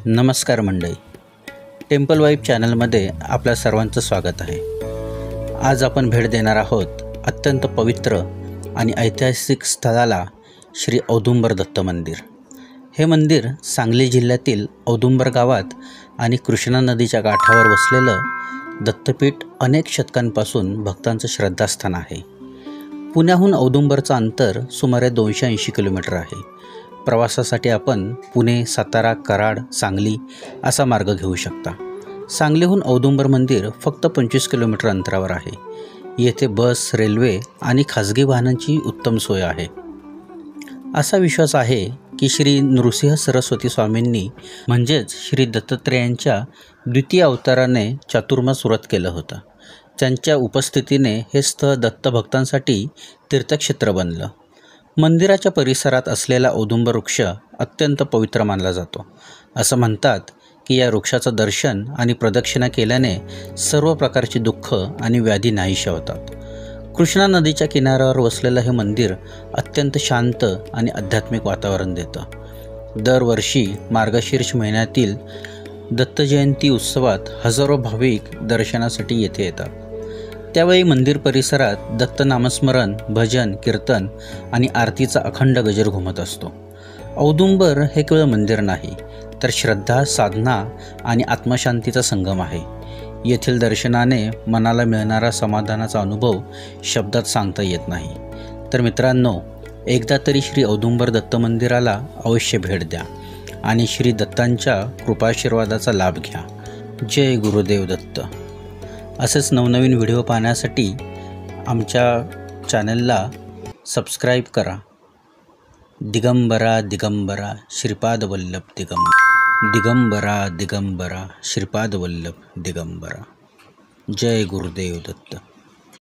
नमस्कार मंडळी, temple vibe चॅनलमध्ये आपल्या सर्वांचं स्वागत आहे। आज आपण भेट देणार आहोत अत्यंत पवित्र आणि ऐतिहासिक स्थळाला, श्री औदुंबर दत्त मंदिर। हे मंदिर सांगली जिल्ह्यातील औदुंबर गावात आणि कृष्णा नदीच्या काठावर वसलेलं दत्तपीठ अनेक शतकांपासून भक्तांचं श्रद्धास्थान आहे। पुण्याहून औदुंबरचं अंतर सुमारे 280 किलोमीटर आहे। प्रवासासाठी आपण पुणे, सातारा, कराड, सांगली असा मार्ग घेऊ शकता। सांगलीहून औदुंबर मंदिर फक्त 25 किलोमीटर अंतरावर आहे। येथे बस, रेल्वे आणि खाजगी वाहनांची उत्तम सोय आहे। असा विश्वास आहे की श्री नृसिंह सरस्वती स्वामींनी म्हणजेच श्री दत्तात्रेयांच्या द्वितीय अवताराने चातुर्मास व्रत केलं होतं। त्यांच्या उपस्थितीने हे स्थळ दत्त भक्तांसाठी तीर्थक्षेत्र बनलं। मंदिराच्या परिसरात असलेला औदुंबर वृक्ष अत्यंत पवित्र मानला जातो। असं म्हणतात की या वृक्षाचं दर्शन आणि प्रदक्षिणा केल्याने सर्व प्रकारची दुःख आणि व्याधी नाहीशा होतात। कृष्णा नदीच्या किनाऱ्यावर वसलेलं हे मंदिर अत्यंत शांत आणि आध्यात्मिक वातावरण देतं। दरवर्षी मार्गशीर्ष महिन्यातील दत्त जयंती उत्सवात हजारो भाविक दर्शनासाठी येथे येतात। त्यावेळी मंदिर परिसरात दत्त नामस्मरण, भजन, कीर्तन आणि आरतीचा अखंड गजर घुमत असतो। औदुंबर हे केवळ मंदिर नाही, तर श्रद्धा, साधना आणि आत्मशांतीचा संगम आहे। येथील दर्शनाने मनाला मिळणारा समाधानाचा अनुभव शब्दात सांगता येत नाही। तर मित्रांनो, एकदा तरी श्री औदुंबर दत्त मंदिराला अवश्य भेट द्या आणि श्री दत्तांच्या कृपाशीर्वादाचा लाभ घ्या। जय गुरुदेव दत्त। असेच नवनवीन व्हिडिओ पाहण्यासाठी आमच्या चॅनलला सबस्क्राईब करा। दिगंबरा दिगंबरा श्रीपाद वल्लभ दिगंबरा दिगंबरा श्रीपाद वल्लभ दिगंबरा। जय गुरुदेव दत्त।